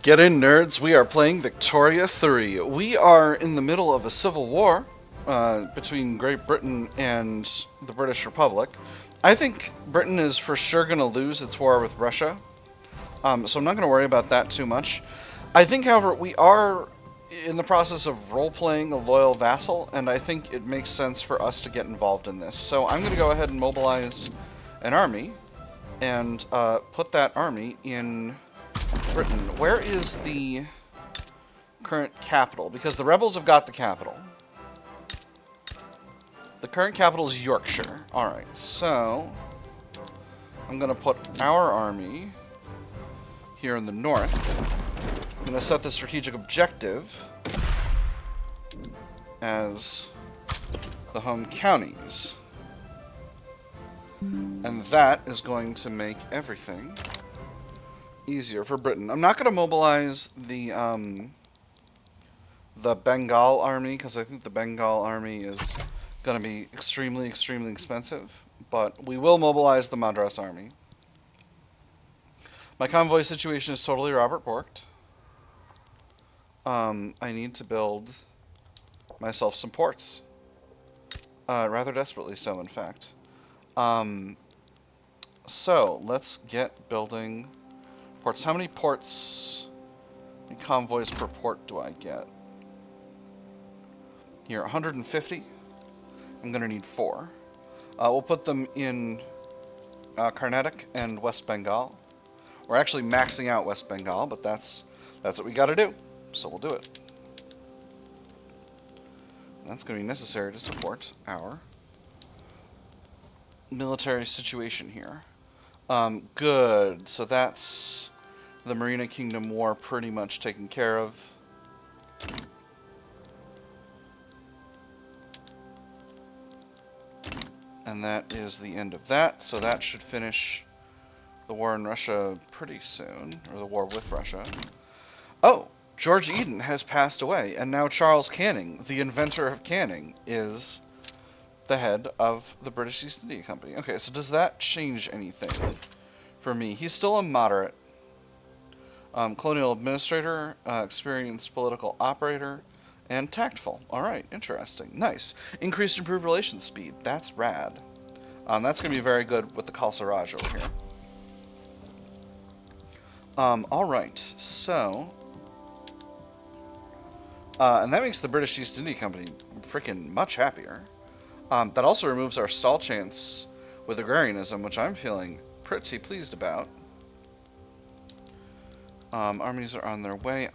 Get in, nerds. We are playing Victoria 3. We are in the middle of a civil war between Great Britain and the British Republic. I think Britain is for sure going to lose its war with Russia, so I'm not going to worry about that too much. I think, however, we are in the process of role-playing a loyal vassal, and I think it makes sense for us to get involved in this. So I'm going to go ahead and mobilize an army and put that army in Britain. Where is the current capital? Because the rebels have got the capital. The current capital is Yorkshire. Alright, so I'm going to put our army here in the north. I'm going to set the strategic objective as the home counties. And that is going to make everything easier for Britain. I'm not going to mobilize the Bengal army, because I think the Bengal army is going to be extremely, extremely expensive. But we will mobilize the Madras army. My convoy situation is totally Robert Borked. I need to build myself some ports. Rather desperately so, in fact. So, let's get building ports. How many ports and convoys per port do I get? Here, 150. I'm going to need 4. We'll put them in Carnatic and West Bengal. We're actually maxing out West Bengal, but that's what we got to do. So we'll do it. That's going to be necessary to support our military situation here. Good. So that's the Marina Kingdom War pretty much taken care of. And that is the end of that. So that should finish the war in Russia pretty soon. Or the war with Russia. Oh! George Eden has passed away, and now Charles Canning, the inventor of canning, is the head of the British East India Company. Okay, so does that change anything for me? He's still a moderate. Colonial administrator, experienced political operator, and tactful. Alright, interesting. Nice. Increased improved relations speed. That's rad. That's going to be very good with the Khalsa Raj over here. Alright, so and that makes the British East India Company freaking much happier. That also removes our stall chance with agrarianism, which I'm feeling pretty pleased about. Armies are on their way.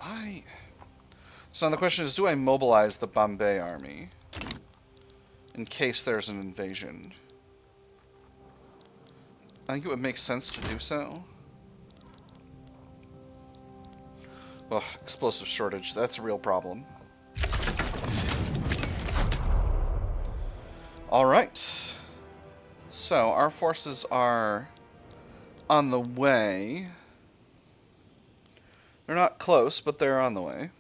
So now the question is, do I mobilize the Bombay army in case there's an invasion? I think it would make sense to do so. Ugh, explosive shortage. That's a real problem. Alright. So, our forces are on the way. They're not close, but they're on the way.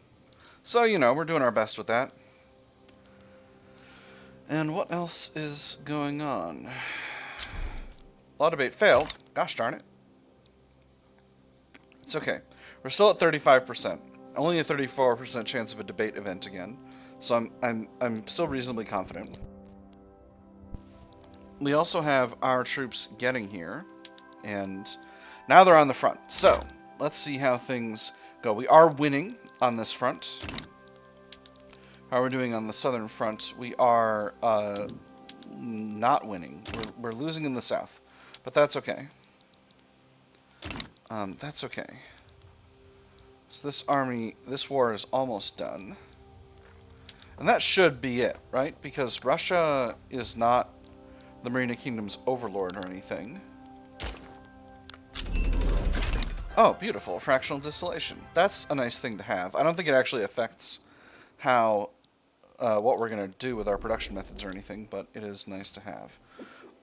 So, you know, we're doing our best with that. And what else is going on? Law debate failed. Gosh darn it. It's okay. We're still at 35%. Only a 34% chance of a debate event again. So I'm still reasonably confident. We also have our troops getting here, and now they're on the front. So let's see how things go. We are winning on this front. How are we doing on the southern front? We are not winning. We're losing in the south, but that's okay. That's okay. So this war is almost done. And that should be it, right? Because Russia is not the Marina Kingdom's overlord or anything. Oh, beautiful. Fractional distillation. That's a nice thing to have. I don't think it actually affects how what we're going to do with our production methods or anything, but it is nice to have.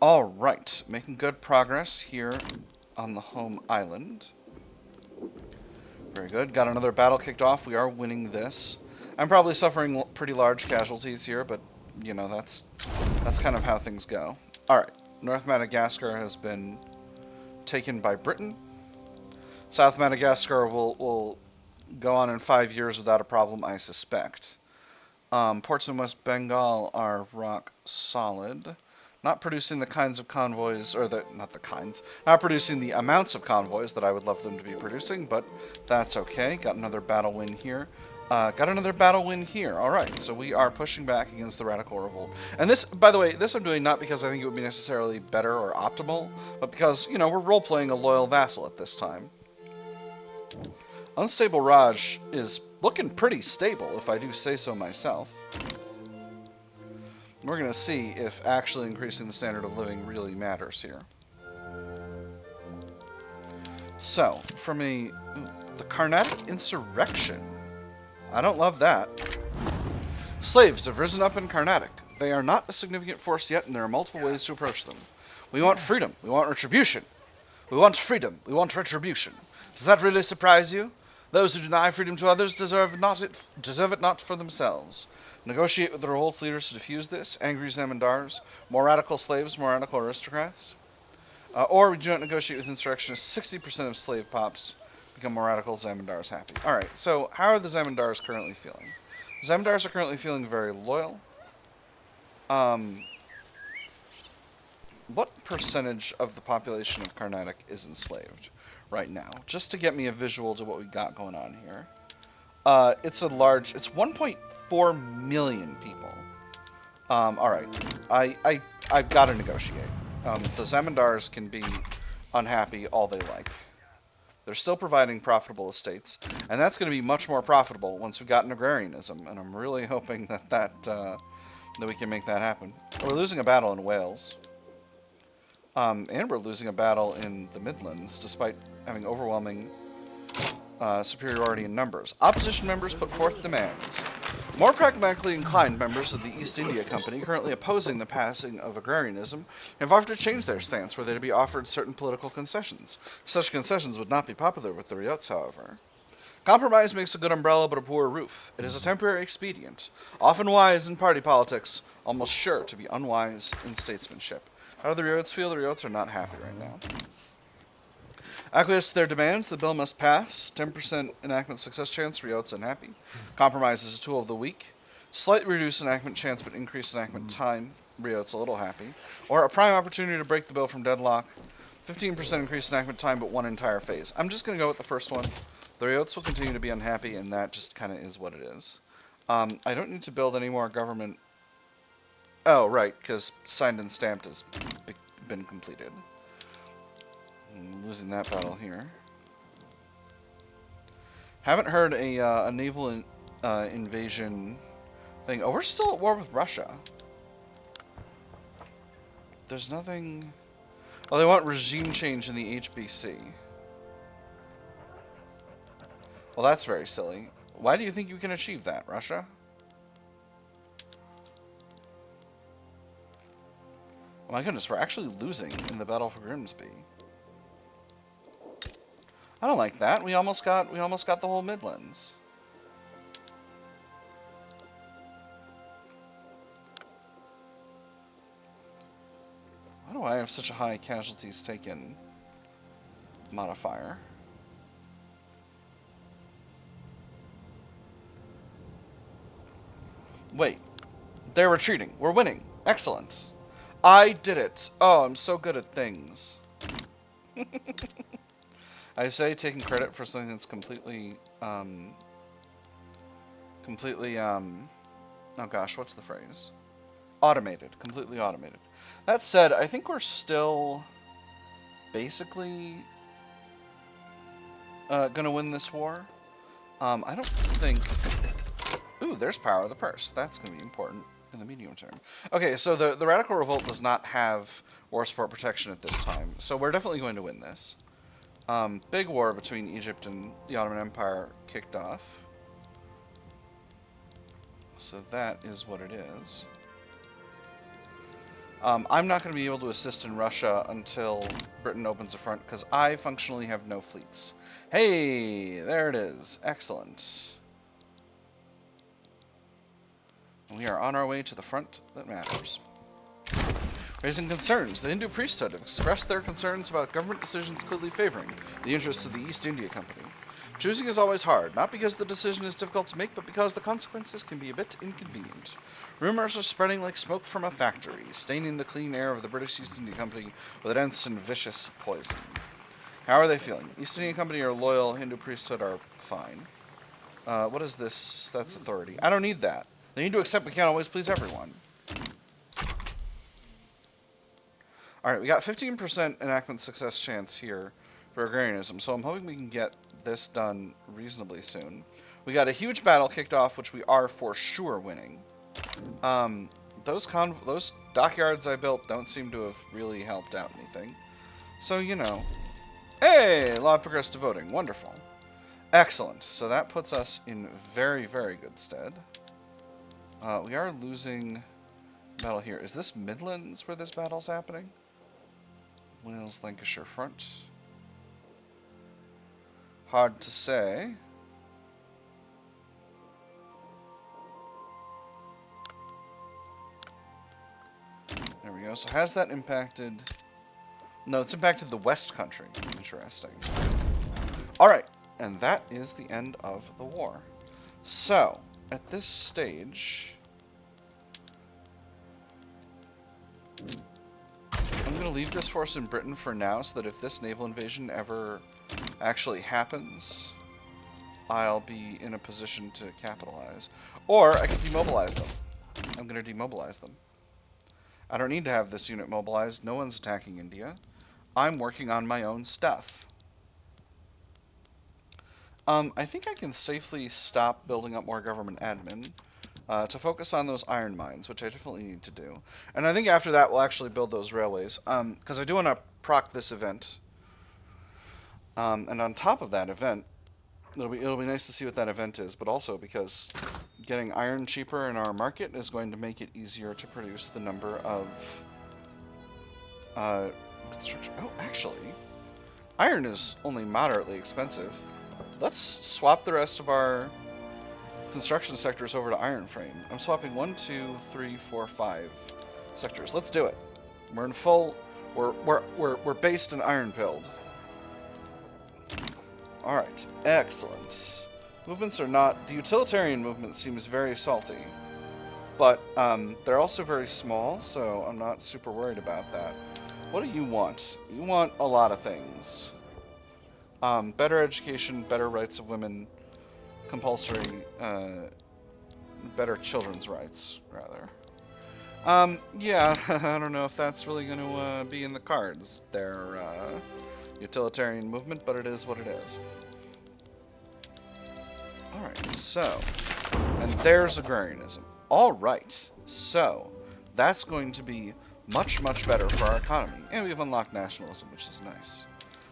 Alright, making good progress here on the home island. Very good. Got another battle kicked off. We are winning this. I'm probably suffering pretty large casualties here, but, you know, that's kind of how things go. Alright, North Madagascar has been taken by Britain. South Madagascar will go on in 5 years without a problem, I suspect. Ports in West Bengal are rock solid. Not producing the kinds of convoys, or not the kinds, not producing the amounts of convoys that I would love them to be producing, but that's okay. Got another battle win here. Got another battle win here. Alright, so we are pushing back against the radical revolt. And this, by the way, this I'm doing not because I think it would be necessarily better or optimal, but because, you know, we're role-playing a loyal vassal at this time. Unstable Raj is looking pretty stable, if I do say so myself. We're going to see if actually increasing the standard of living really matters here. So, from the Carnatic insurrection. I don't love that. Slaves have risen up in Carnatic. They are not a significant force yet, and there are multiple ways to approach them. We want freedom. We want retribution. We want freedom. We want retribution. Does that really surprise you? Those who deny freedom to others deserve it not for themselves. Negotiate with the revolt's leaders to defuse this. Angry zamindars, more radical slaves, more radical aristocrats. Or we do not negotiate with insurrectionists. 60% of slave pops become more radical. Zamindars happy. Alright, so how are the zamindars currently feeling? Zamindars are currently feeling very loyal. What percentage of the population of Carnatic is enslaved right now? Just to get me a visual to what we got going on here. It's 1.4 million people. Alright. I've got to negotiate. The zamindars can be unhappy all they like. They're still providing profitable estates, and that's going to be much more profitable once we've gotten agrarianism, and I'm really hoping that we can make that happen. We're losing a battle in Wales. And we're losing a battle in the Midlands, despite having overwhelming superiority in numbers. Opposition members put forth demands. More pragmatically inclined members of the East India Company, currently opposing the passing of agrarianism, have offered to change their stance were they to be offered certain political concessions. Such concessions would not be popular with the ryots, however. Compromise makes a good umbrella but a poor roof. It is a temporary expedient, often wise in party politics, almost sure to be unwise in statesmanship. How do the ryots feel? The ryots are not happy right now. Acquiesce to their demands. The bill must pass. 10% enactment success chance. Ryots unhappy. Compromise is a tool of the weak. Slightly reduce enactment chance but increase enactment time. Ryots a little happy. Or a prime opportunity to break the bill from deadlock. 15% increase enactment time but one entire phase. I'm just going to go with the first one. The ryots will continue to be unhappy, and that just kind of is what it is. I don't need to build any more government. Oh, right, because signed and stamped has been completed. I'm losing that battle here. Haven't heard a naval invasion thing. Oh, we're still at war with Russia. There's nothing... Oh, they want regime change in the HBC. Well, that's very silly. Why do you think you can achieve that, Russia? Oh my goodness, we're actually losing in the Battle for Grimsby. I don't like that. We almost got the whole Midlands. Why do I have such a high casualties taken modifier? Wait. They're retreating. We're winning. Excellent. I did it. Oh, I'm so good at things. I say taking credit for something that's completely, oh gosh, what's the phrase? Automated. Completely automated. That said, I think we're still basically gonna win this war. I don't think... Ooh, there's Power of the Purse. That's gonna be important in the medium term. Okay, so the Radical Revolt does not have war support protection at this time, so we're definitely going to win this. Big war between Egypt and the Ottoman Empire kicked off. So that is what it is. I'm not going to be able to assist in Russia until Britain opens a front, because I functionally have no fleets. Hey, there it is. Excellent. We are on our way to the front that matters. Raising concerns. The Hindu priesthood have expressed their concerns about government decisions clearly favoring the interests of the East India Company. Choosing is always hard, not because the decision is difficult to make, but because the consequences can be a bit inconvenient. Rumors are spreading like smoke from a factory, staining the clean air of the British East India Company with a dense and vicious poison. How are they feeling? East India Company or loyal Hindu priesthood are fine. What is this? That's authority. I don't need that. They need to accept we can't always please everyone. Alright, we got 15% enactment success chance here for agrarianism, so I'm hoping we can get this done reasonably soon. We got a huge battle kicked off, which we are for sure winning. Those dockyards I built don't seem to have really helped out anything. So, you know. Hey! Law of progressive voting. Wonderful. Excellent. So that puts us in very, very good stead. We are losing battle here. Is this Midlands where this battle's happening? Wales, Lancashire front. Hard to say. There we go. So has that impacted... No, it's impacted the West Country. Interesting. Alright. And that is the end of the war. So, at this stage... I'm going to leave this force in Britain for now, so that if this naval invasion ever actually happens, I'll be in a position to capitalize. Or I can demobilize them. I'm going to demobilize them. I don't need to have this unit mobilized. No one's attacking India. I'm working on my own stuff. I think I can safely stop building up more government admin to focus on those iron mines, which I definitely need to do. And I think after that we'll actually build those railways, because I do want to proc this event. And on top of that event, it'll be nice to see what that event is, but also because getting iron cheaper in our market is going to make it easier to produce the number of construction. Oh, actually, iron is only moderately expensive. Let's swap the rest of our construction sectors over to iron frame. I'm swapping 1, 2, 3, 4, 5 sectors. Let's do it. We're in full. We're based in iron pilled. All right, excellent. Movements are not. The utilitarian movement seems very salty, but they're also very small, so I'm not super worried about that. What do you want? You want a lot of things. Better education, better rights of women, compulsory, better children's rights, rather. Yeah, I don't know if that's really going to be in the cards, their utilitarian movement, but it is what it is. Alright, so, and there's agrarianism. Alright, so, that's going to be much, much better for our economy. And we've unlocked nationalism, which is nice.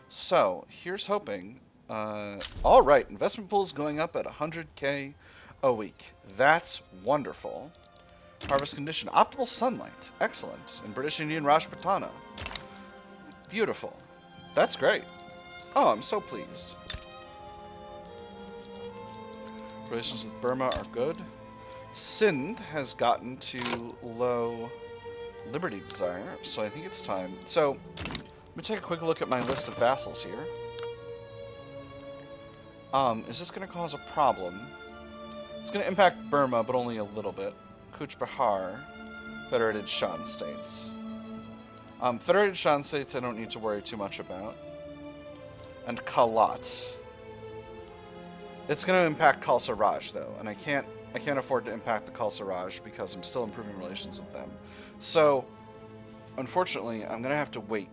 So, here's hoping. Alright, investment pool is going up at 100k a week. That's wonderful. Harvest condition. Optimal sunlight. Excellent. In British Indian Rajputana. Beautiful. That's great. Oh, I'm so pleased. Relations with Burma are good. Sindh has gotten to low liberty desire, so I think it's time. So, let me take a quick look at my list of vassals here. Is this going to cause a problem? It's going to impact Burma, but only a little bit. Kuch Bihar, Federated Shan States. Federated Shan States I don't need to worry too much about. And Kalat. It's going to impact Khalsa Raj, though, and I can't afford to impact the Khalsa Raj because I'm still improving relations with them. So, unfortunately, I'm going to have to wait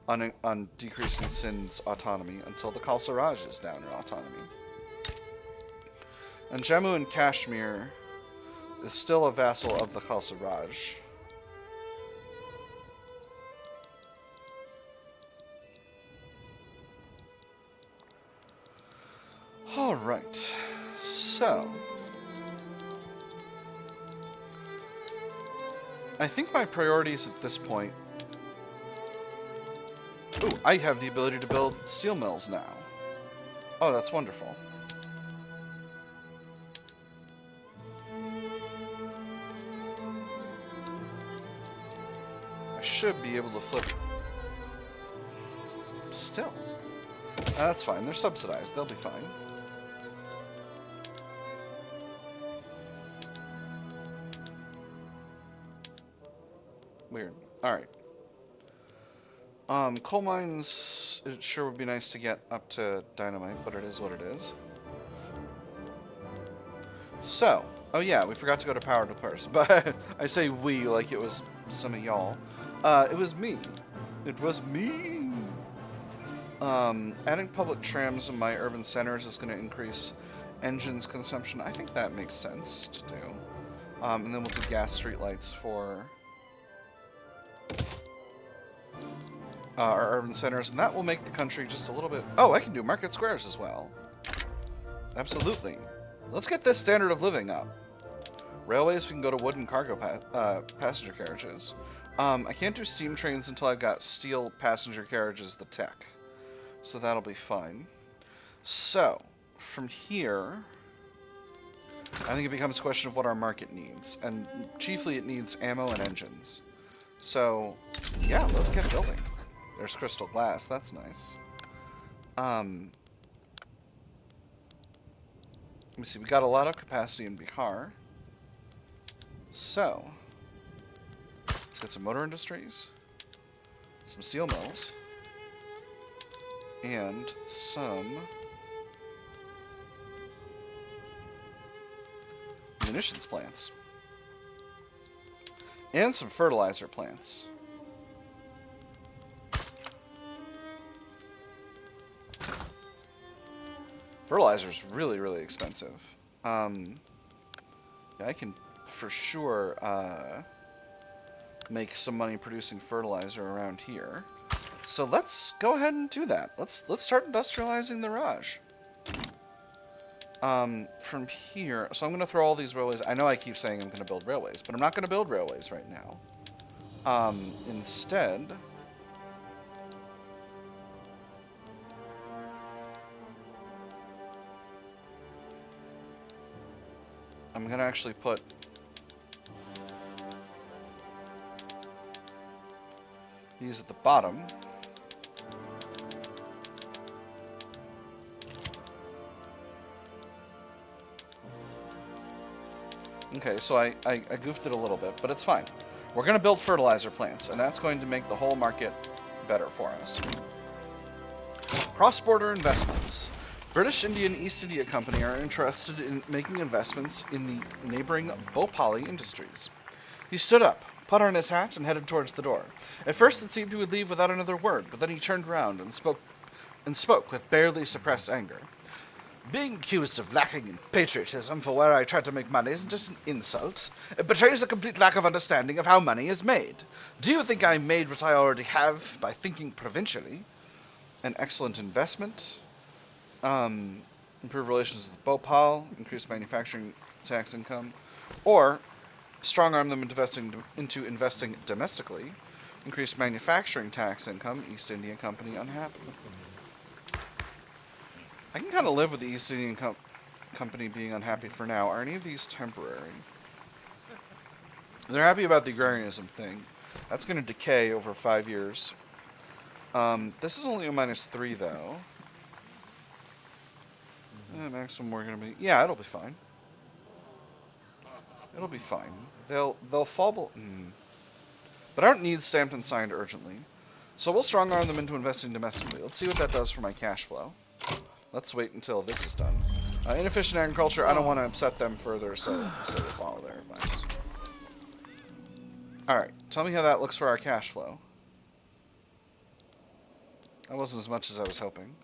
on decreasing Sindh's autonomy until the Khalsa Raj is down in autonomy. And Jammu and Kashmir is still a vassal of the Khalsa Raj. Alright, so I think my priorities at this point... Ooh, I have the ability to build steel mills now. Oh, that's wonderful. I should be able to flip... Still. That's fine. They're subsidized. They'll be fine. Weird. Alright. Coal mines, it sure would be nice to get up to dynamite, but it is what it is. So, oh yeah, we forgot to go to power to purse, but I say we like it was some of y'all. It was me. It was me. Adding public trams in my urban centers is going to increase engines consumption. I think that makes sense to do. And then we'll do gas streetlights for our urban centers, and that will make the country just a little bit... Oh, I can do market squares as well. Absolutely. Let's get this standard of living up. Railways, we can go to wooden cargo passenger carriages. I can't do steam trains until I've got steel passenger carriages, the tech. So that'll be fine. So, from here, I think it becomes a question of what our market needs. And chiefly it needs ammo and engines. So, yeah, let's get building. There's crystal glass. That's nice. Let me see. We got a lot of capacity in Bihar. So, let's get some motor industries, some steel mills, and some munitions plants, and some fertilizer plants. Fertilizer's really, really expensive. Yeah, I can for sure make some money producing fertilizer around here. So let's go ahead and do that. Let's start industrializing the Raj. From here, so I'm going to throw all these railways. I know I keep saying I'm going to build railways, but I'm not going to build railways right now. Instead, I'm going to actually put these at the bottom. Okay, so I goofed it a little bit, but it's fine. We're going to build fertilizer plants, and that's going to make the whole market better for us. Cross-border investments. British Indian East India Company are interested in making investments in the neighboring Bhopali industries. He stood up, put on his hat, and headed towards the door. At first it seemed he would leave without another word, but then he turned round and spoke with barely suppressed anger. Being accused of lacking in patriotism for where I try to make money isn't just an insult. It betrays a complete lack of understanding of how money is made. Do you think I made what I already have by thinking provincially? An excellent investment. Improve relations with Bhopal, increase manufacturing tax income, or strong-arm them into investing domestically, increase manufacturing tax income, East India Company unhappy. I can kind of live with the East Indian Company being unhappy for now. Are any of these temporary? They're happy about the agrarianism thing. That's going to decay over 5 years. This is only a -3, though. Maximum we're going to be... Yeah, it'll be fine. It'll be fine. They'll fall... But I don't need stamped and signed urgently. So we'll strong-arm them into investing domestically. Let's see what that does for my cash flow. Let's wait until this is done. Inefficient agriculture, I don't want to upset them further, so we'll follow their advice. Alright, tell me how that looks for our cash flow. That wasn't as much as I was hoping.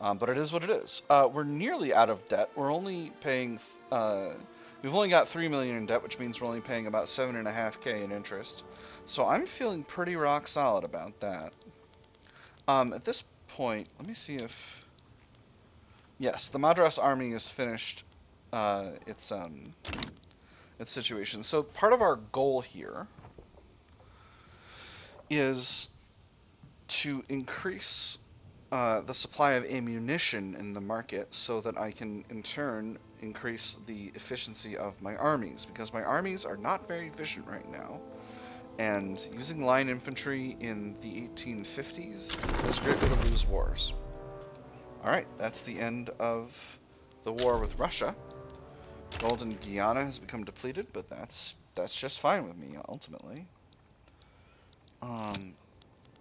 But it is what it is. We're nearly out of debt. We're only paying... we've only got 3 million in debt, which means we're only paying about 7.5K in interest. So I'm feeling pretty rock solid about that. At this point, let me see if... Yes, the Madras army is finished its situation. So part of our goal here is to increase the supply of ammunition in the market so that I can, in turn, increase the efficiency of my armies, because my armies are not very efficient right now. And using line infantry in the 1850s is a great way to lose wars. Alright, that's the end of the war with Russia. Golden Guiana has become depleted, but that's just fine with me, ultimately.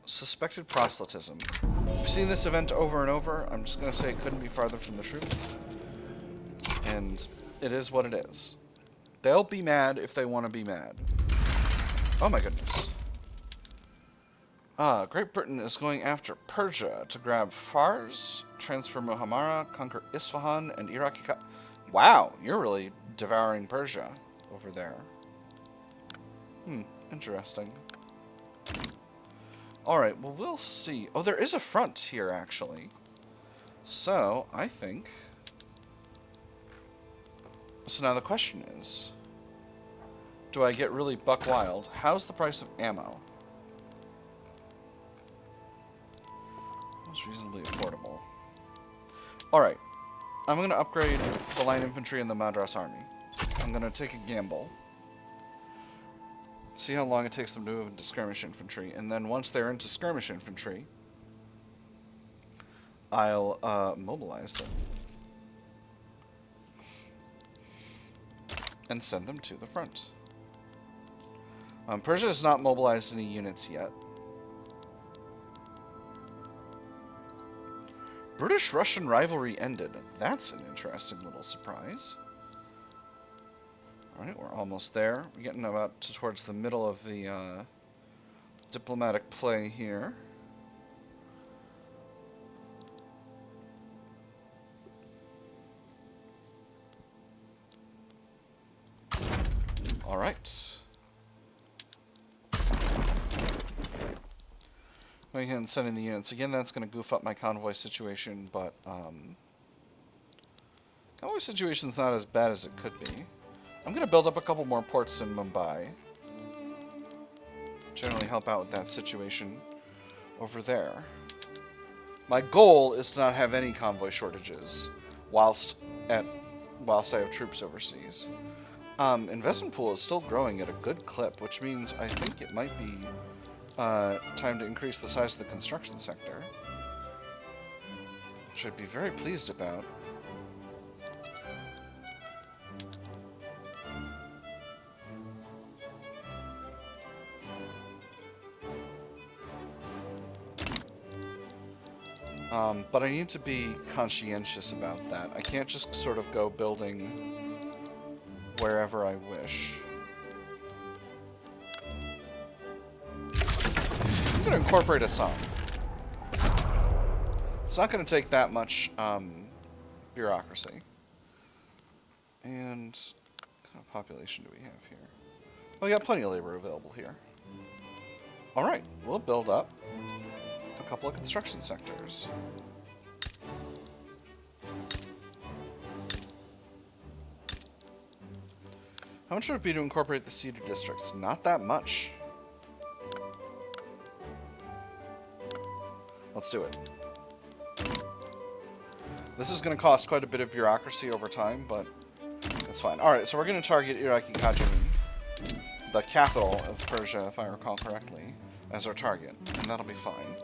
Suspected proselytism. We've seen this event over and over. I'm just going to say it couldn't be farther from the truth. And it is what it is. They'll be mad if they want to be mad. Oh my goodness. Great Britain is going after Persia to grab Fars, transfer Mohammara, conquer Isfahan, and Iraqi... Wow, you're really devouring Persia over there. Interesting. Alright, well, we'll see. Oh, there is a front here, actually. So, I think... So now the question is... Do I get really buck wild? How's the price of ammo? It's reasonably affordable. Alright. I'm going to upgrade the line infantry in the Madras army. I'm going to take a gamble. See how long it takes them to move into skirmish infantry. And then once they're into skirmish infantry, I'll mobilize them. And send them to the front. Persia has not mobilized any units yet. British-Russian rivalry ended. That's an interesting little surprise. Alright, we're almost there. We're getting about towards the middle of the diplomatic play here. Alright. Going ahead and sending the units. Again, that's going to goof up my convoy situation, but convoy situation's not as bad as it could be. I'm going to build up a couple more ports in Mumbai. Generally help out with that situation over there. My goal is to not have any convoy shortages whilst I have troops overseas. Investment pool is still growing at a good clip, which means I think it might be time to increase the size of the construction sector, which I'd be very pleased about. But I need to be conscientious about that. I can't just sort of go building wherever I wish. I'm going to incorporate a song. It's not going to take that much bureaucracy. And what kind of population do we have here? Oh, we got plenty of labor available here. Alright, we'll build up a couple of construction sectors. How much would it be to incorporate the cedar districts? Not that much. Let's do it. This is going to cost quite a bit of bureaucracy over time, but that's fine. Alright, so we're going to target Iraqi Hegemony, the capital of Persia, if I recall correctly, as our target, and that'll be fine.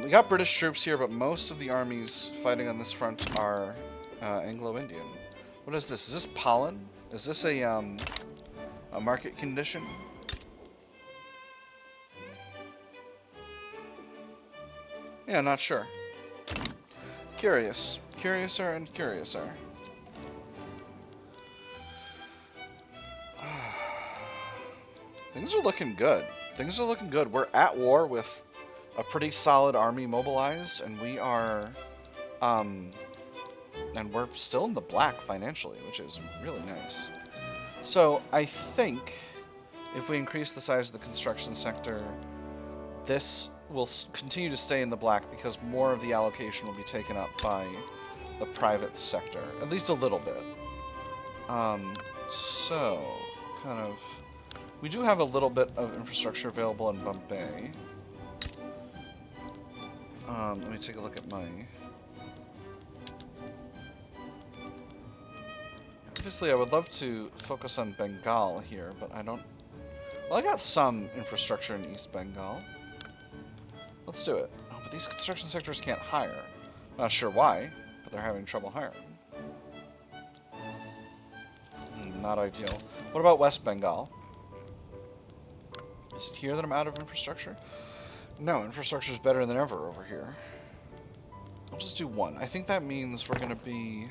We got British troops here, but most of the armies fighting on this front are Anglo-Indian. What is this? Is this pollen? Is this a market condition? Yeah, not sure. Curious. Curiouser and curiouser. Things are looking good. Things are looking good. We're at war with a pretty solid army mobilized, and we are... and we're still in the black financially, which is really nice. So, I think if we increase the size of the construction sector, this will continue to stay in the black because more of the allocation will be taken up by the private sector. At least a little bit. So, kind of... We do have a little bit of infrastructure available in Bombay. Let me take a look at my... Obviously, I would love to focus on Bengal here, but I don't Well, I got some infrastructure in East Bengal. Let's do it. Oh, but these construction sectors can't hire. Not sure why, but they're having trouble hiring. Not ideal. What about West Bengal? Is it here that I'm out of infrastructure? No, infrastructure is better than ever over here. I'll just do one. I think that means we're going to be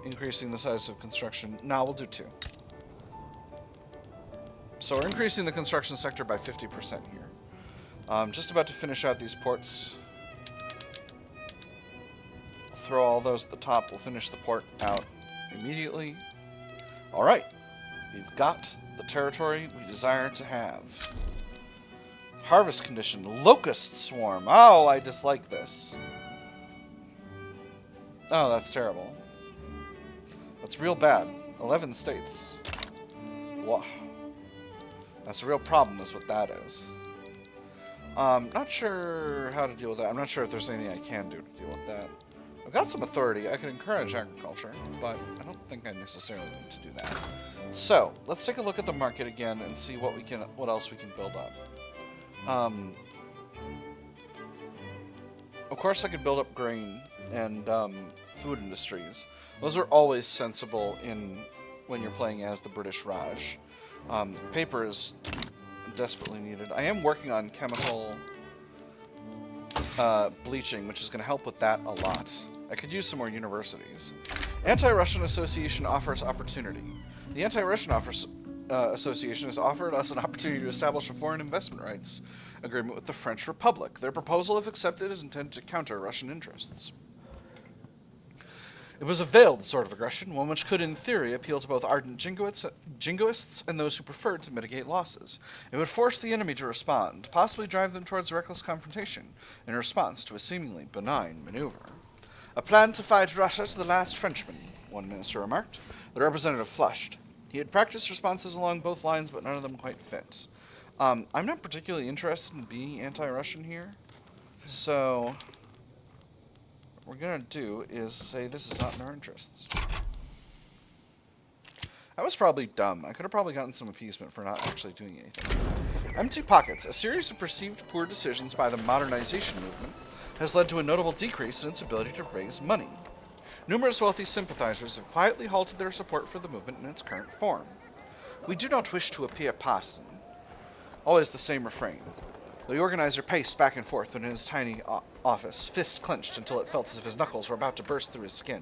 increasing the size of construction. No, we'll do two. So we're increasing the construction sector by 50% here. Just about to finish out these ports. Throw all those at the top. We'll finish the port out immediately. Alright. We've got the territory we desire to have. Harvest condition. Locust swarm. Oh, I dislike this. Oh, that's terrible. That's real bad. 11 states. Whoa. That's a real problem, is what that is. Not sure how to deal with that. I'm not sure if there's anything I can do to deal with that. I've got some authority. I can encourage agriculture, but I don't think I necessarily need to do that. So, let's take a look at the market again and see what else we can build up. Of course, I could build up grain and food industries. Those are always sensible when you're playing as the British Raj. Paper is desperately needed. I am working on chemical bleaching, which is going to help with that a lot. I could use some more universities. Anti-Russian Association offers opportunity. The Anti-Russian Association has offered us an opportunity to establish a foreign investment rights agreement with the French Republic. Their proposal, if accepted, is intended to counter Russian interests. It was a veiled sort of aggression, one which could, in theory, appeal to both ardent jingoists and those who preferred to mitigate losses. It would force the enemy to respond, possibly drive them towards reckless confrontation in response to a seemingly benign maneuver. A plan to fight Russia to the last Frenchman, one minister remarked. The representative flushed. He had practiced responses along both lines, but none of them quite fit. I'm not particularly interested in being anti-Russian here, so what we're going to do is say this is not in our interests. That was probably dumb. I could have probably gotten some appeasement for not actually doing anything. Empty pockets. A series of perceived poor decisions by the modernization movement has led to a notable decrease in its ability to raise money. Numerous wealthy sympathizers have quietly halted their support for the movement in its current form. We do not wish to appear partisan. Always the same refrain. The organizer paced back and forth in his tiny office, fist clenched until it felt as if his knuckles were about to burst through his skin.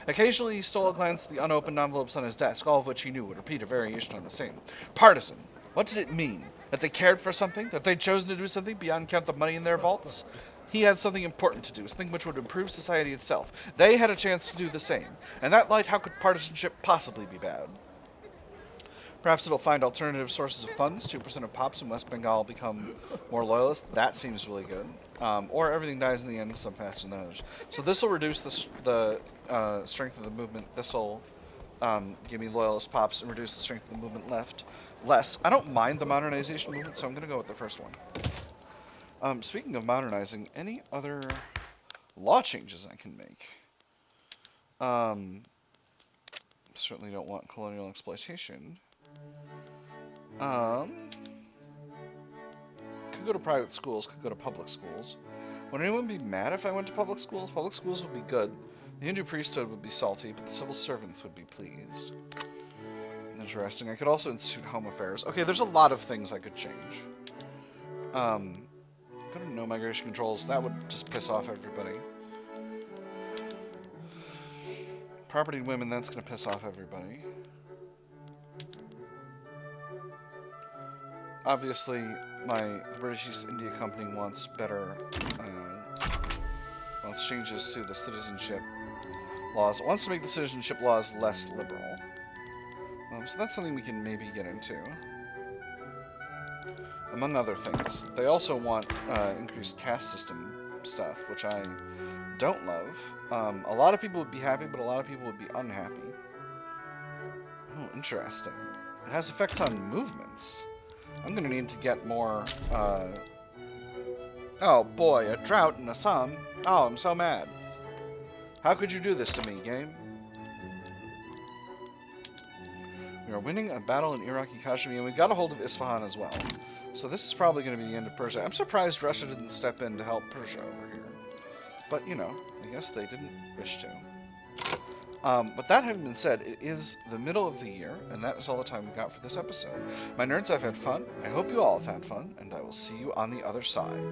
Occasionally he stole a glance at the unopened envelopes on his desk, all of which he knew would repeat a variation on the same. Partisan. What did it mean? That they cared for something? That they'd chosen to do something beyond count the money in their vaults? He had something important to do, something which would improve society itself. They had a chance to do the same. In that light, how could partisanship possibly be bad? Perhaps it'll find alternative sources of funds. 2% of pops in West Bengal become more loyalist. That seems really good. Or everything dies in the end, some faster than others. So this will reduce the strength of the movement. This will give me loyalist pops and reduce the strength of the movement less. I don't mind the modernization movement, so I'm going to go with the first one. Speaking of modernizing, any other law changes I can make? Certainly don't want colonial exploitation. Could go to private schools, could go to public schools. Would anyone be mad if I went to public schools? Public schools would be good. The Hindu priesthood would be salty, but the civil servants would be pleased. Interesting. I could also institute home affairs. Okay, there's a lot of things I could change. Go to no migration controls. That would just piss off everybody. Property and women, that's going to piss off everybody. Obviously, the British East India Company wants better, wants changes to the citizenship laws. It wants to make the citizenship laws less liberal. So that's something we can maybe get into. Among other things. They also want increased caste system stuff, which I don't love. A lot of people would be happy, but a lot of people would be unhappy. Oh, interesting. It has effects on movements. I'm going to need to get more... Oh boy, a drought in Assam. Oh, I'm so mad. How could you do this to me, game? We are winning a battle in Iraqi Kashmir, and we got a hold of Isfahan as well. So this is probably going to be the end of Persia. I'm surprised Russia didn't step in to help Persia over here. But, you know, I guess they didn't wish to. But that having been said, it is the middle of the year, and that is all the time we got for this episode. My nerds, I've had fun. I hope you all have had fun, and I will see you on the other side.